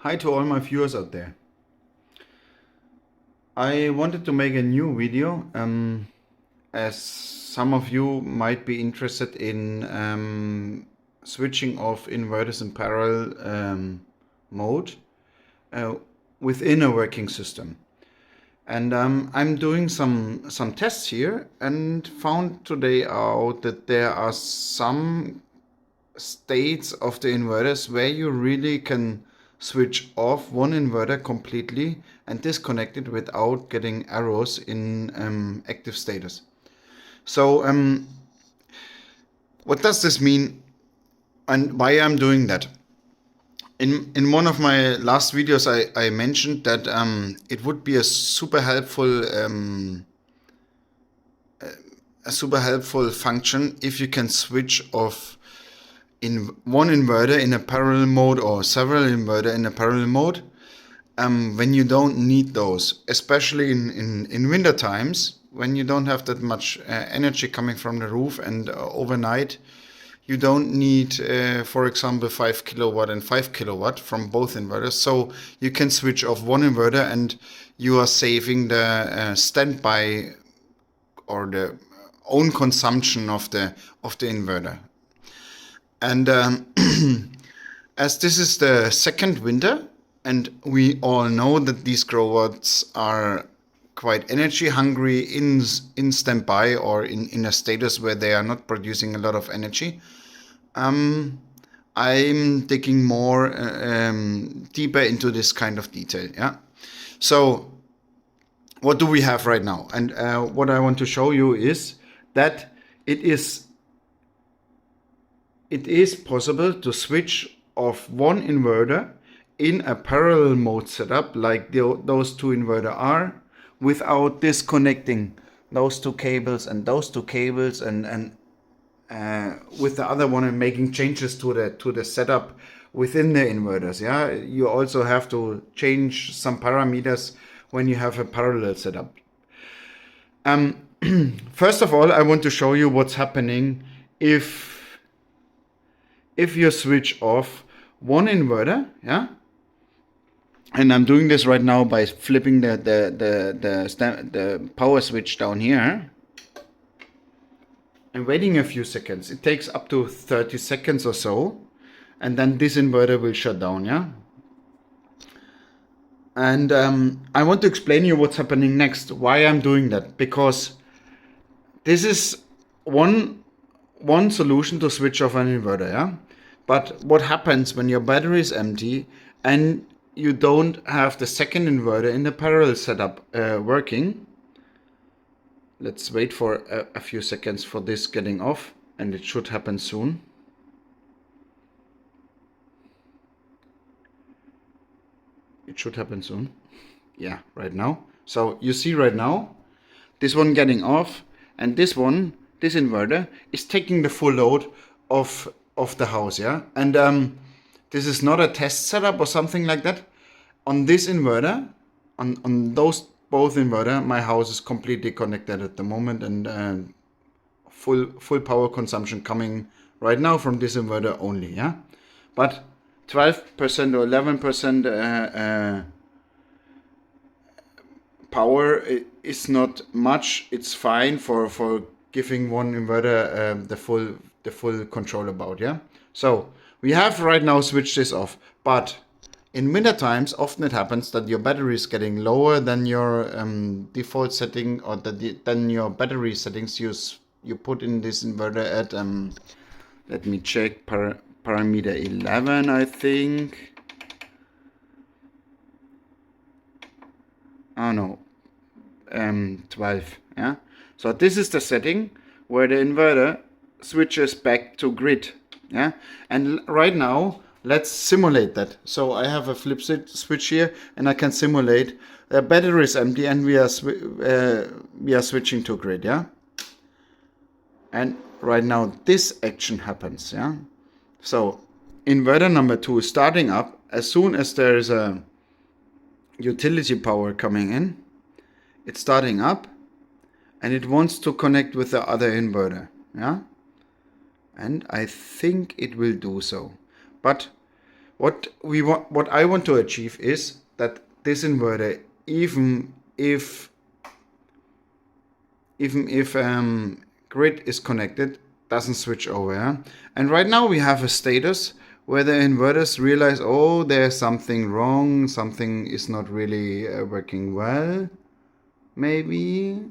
Hi to all my viewers out there. I wanted to make a new video as some of you might be interested in switching off inverters in parallel mode uh, within a working system. And I'm doing some tests here and found today out that there are some states of the inverters where you really can switch off one inverter completely and disconnect it without getting errors in active status. So what does this mean and why I'm doing that? In one of my last videos I mentioned that it would be a super helpful function if you can switch off in one inverter in a parallel mode or several inverter in a parallel mode when you don't need those, especially in winter times when you don't have that much energy coming from the roof and overnight you don't need for example 5 kilowatt and 5 kilowatt from both inverters, so you can switch off one inverter and you are saving the standby or the own consumption of the inverter. And as this is the second winter, and we all know that these Growatts are quite energy hungry in standby or in a status where they are not producing a lot of energy, I'm digging more deeper into this kind of detail. Yeah. So what do we have right now? And what I want to show you is that it is possible to switch off one inverter in a parallel mode setup like those two inverters are, without disconnecting those two cables and those two cables and with the other one and making changes to the setup within the inverters. Yeah, you also have to change some parameters when you have a parallel setup. First of all, I want to show you what's happening if you switch off one inverter, yeah, and I'm doing this right now by flipping the power switch down here and waiting a few seconds. It takes up to 30 seconds or so, and then this inverter will shut down, yeah. And I want to explain you what's happening next, why I'm doing that, because this is one solution to switch off an inverter, yeah. But what happens when your battery is empty and you don't have the second inverter in the parallel setup working? Let's wait for a few seconds for this getting off, and it should happen soon. It should happen soon. Yeah, right now. So you see right now, this one getting off, and this inverter is taking the full load of the house, yeah. And this is not a test setup or something like that. On this inverter, on those both inverter, my house is completely connected at the moment, and full power consumption coming right now from this inverter only, yeah. But 12% or 11% power is not much. It's fine for giving one inverter the full control about, yeah. So we have right now switched this off, but in winter times often it happens that your battery is getting lower than your default setting, or than your battery settings you put in this inverter at let me check, parameter 11, I think. Oh no, 12, yeah. So this is the setting where the inverter switches back to grid, yeah. And right now let's simulate that. So I have a flip switch here and I can simulate the battery is empty and we are switching to grid, yeah. And right now this action happens, yeah. So inverter number 2 is starting up as soon as there is a utility power coming in. It's starting up and it wants to connect with the other inverter, yeah. And I think it will do so. But what I want to achieve is that this inverter, even if grid is connected, doesn't switch over. Yeah? And right now we have a status where the inverters realize, oh, there's something wrong, something is not really working well. Maybe.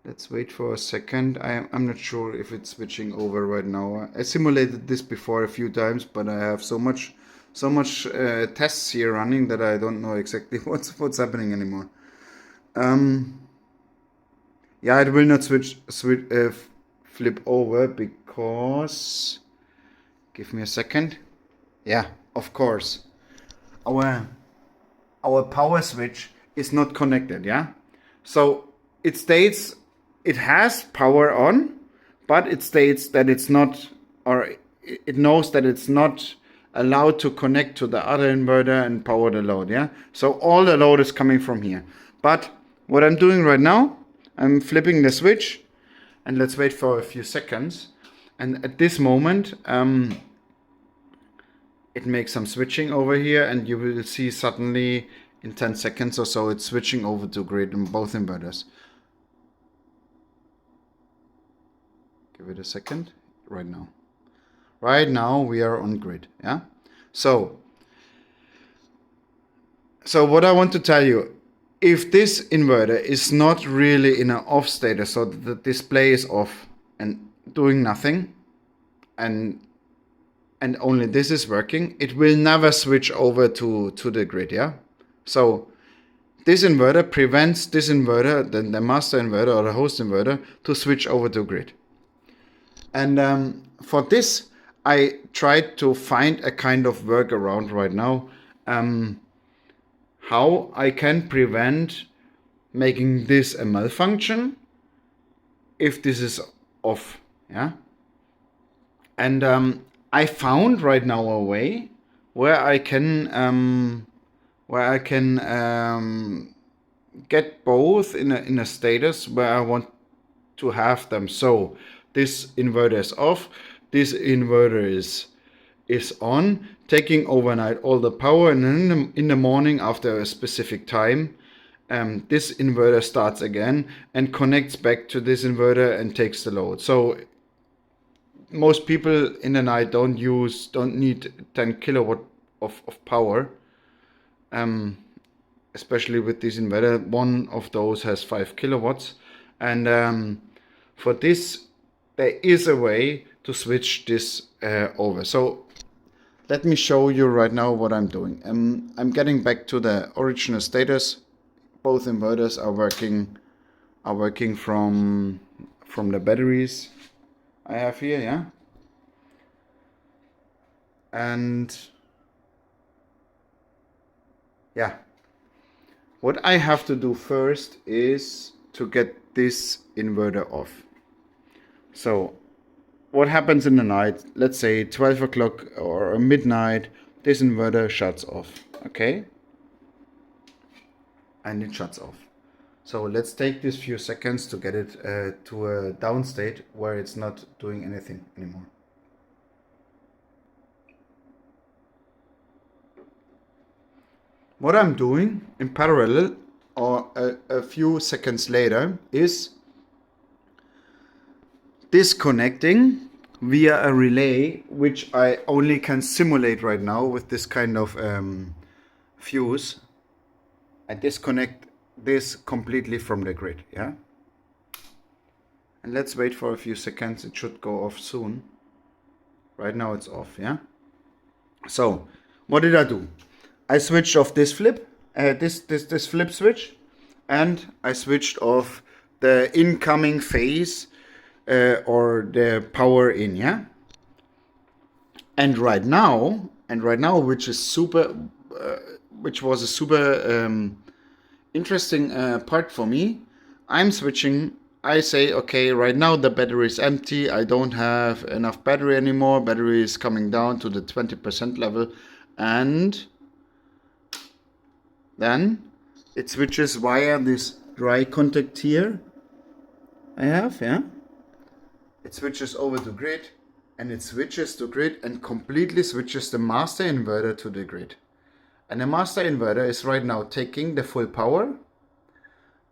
Let's wait for a second. I'm not sure if it's switching over right now. I simulated this before a few times, but I have so much tests here running that I don't know exactly what's happening anymore. Yeah, it will not flip over because. Give me a second. Yeah, of course. Our power switch is not connected. Yeah, so it states it has power on, but it states that it's not, or it knows that it's not allowed to connect to the other inverter and power the load. Yeah, so all the load is coming from here. But what I'm doing right now, I'm flipping the switch, and let's wait for a few seconds. And at this moment, it makes some switching over here, and you will see suddenly in 10 seconds or so it's switching over to grid in both inverters. Give it a second. Right now we are on grid. Yeah, so what I want to tell you, if this inverter is not really in an off status, so the display is off and doing nothing, and only this is working, it will never switch over to the grid. Yeah, so this inverter prevents this inverter, the master inverter or the host inverter, to switch over to grid. And for this, I tried to find a kind of workaround right now, how I can prevent making this a malfunction if this is off. Yeah, and I found right now a way where I can get both in a status where I want to have them. So this inverter is off, this inverter is on, taking overnight all the power, and then in the morning after a specific time, this inverter starts again and connects back to this inverter and takes the load. So most people in the night don't need 10 kilowatt of power, especially with this inverter. One of those has 5 kilowatts, and for this there is a way to switch this over. So let me show you right now what I'm doing. I'm getting back to the original status. Both inverters are working from the batteries I have here. Yeah, and yeah, what I have to do first is to get this inverter off. So what happens in the night, let's say 12 o'clock or midnight, this inverter shuts off. Okay, and it shuts off. So let's take this few seconds to get it to a down state where it's not doing anything anymore. What I'm doing in parallel, or a few seconds later, is disconnecting via a relay, which I only can simulate right now with this kind of fuse. I disconnect this completely from the grid. Yeah, and let's wait for a few seconds. It should go off soon. Right now it's off. Yeah, so what did I do? I switched off this flip flip switch, and I switched off the incoming phase or the power in. Yeah, and right now, which is which was a super interesting part for me. I'm switching. I say, okay, right now the battery is empty. I don't have enough battery anymore. Battery is coming down to the 20% level, and then it switches via this dry contact here I have. Yeah, it switches over to grid, and it switches to grid and completely switches the master inverter to the grid. And the master inverter is right now taking the full power.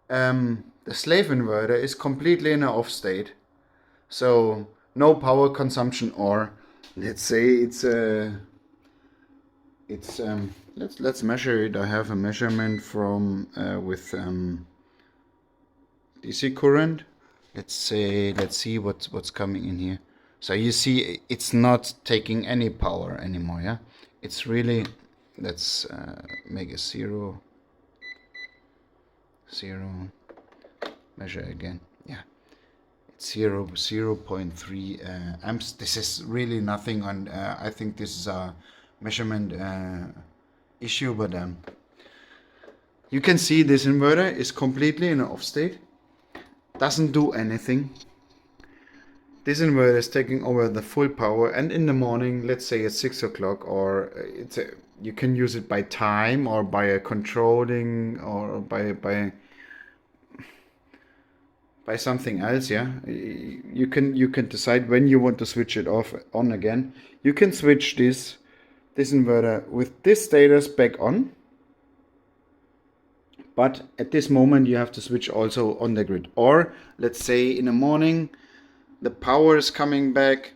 The slave inverter is completely in an off state, so no power consumption, or let's say let's measure it. I have a measurement from with DC current. Let's see what's coming in here. So you see it's not taking any power anymore. Yeah, it's really, let's make a zero, measure again. Yeah, it's 0.3 amps. This is really nothing on I think this is a measurement issue, but you can see this inverter is completely in an off state, doesn't do anything. This inverter is taking over the full power, and in the morning, let's say at 6 o'clock, or you can use it by time or by a controlling or by something else. Yeah, you can decide when you want to switch it off on again. You can switch this inverter with this status back on, but at this moment you have to switch also on the grid. Or let's say in the morning the power is coming back,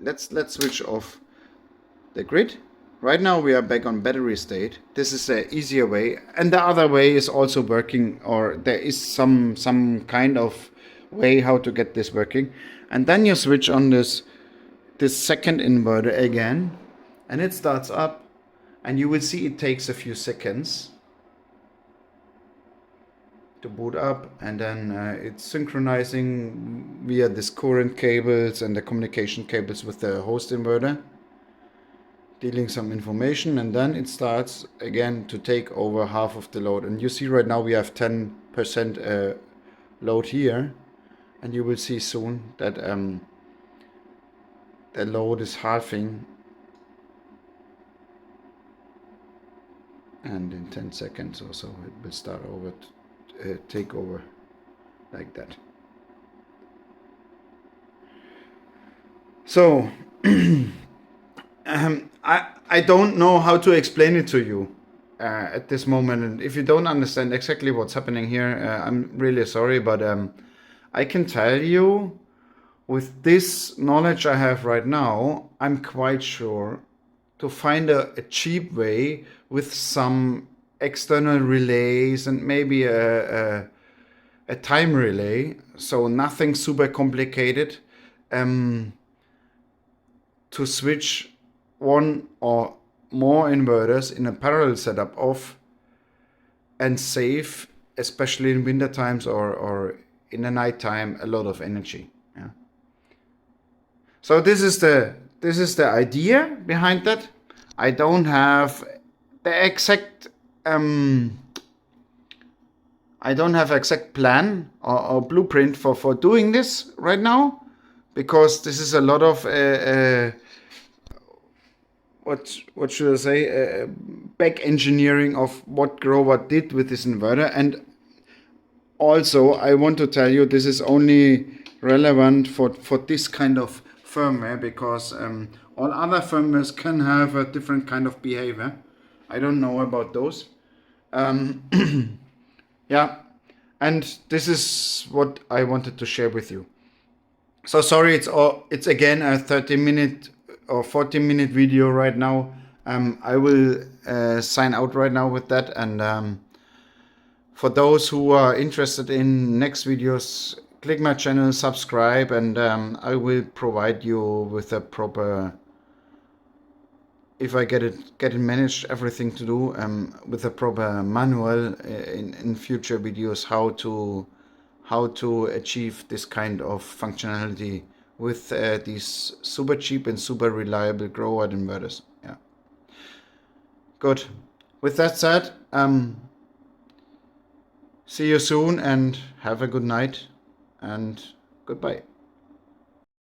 let's switch off the grid. Right now we are back on battery state. This is an easier way, and the other way is also working, or there is some kind of way how to get this working. And then you switch on this second inverter again, and it starts up, and you will see it takes a few seconds to boot up, and then it's synchronizing via this current cables and the communication cables with the host inverter, dealing some information, and then it starts again to take over half of the load. And you see right now we have 10% load here, and you will see soon that the load is halving, and in 10 seconds or so it will start over take over like that. So I don't know how to explain it to you at this moment, and if you don't understand exactly what's happening here, I'm really sorry, but I can tell you, with this knowledge I have right now, I'm quite sure to find a cheap way with some external relays and maybe a time relay, so nothing super complicated, to switch one or more inverters in a parallel setup off and save, especially in winter times or in the night time, a lot of energy. Yeah. So this is the idea behind that. I don't have the exact plan or blueprint for doing this right now, because this is a lot of what should I say, back engineering of what Growatt did with this inverter. And also I want to tell you, this is only relevant for this kind of firmware, because all other firmwares can have a different kind of behavior. I don't know about those. Yeah, and this is what I wanted to share with you. So sorry, it's again a 30-minute or 40-minute video right now. I will sign out right now with that, and for those who are interested in next videos, click my channel, subscribe, and I will provide you with a proper, if I get it managed, everything to do, with a proper manual in future videos, how to achieve this kind of functionality with these super cheap and super reliable Growatt inverters. Yeah. Good. With that said, see you soon and have a good night, and goodbye.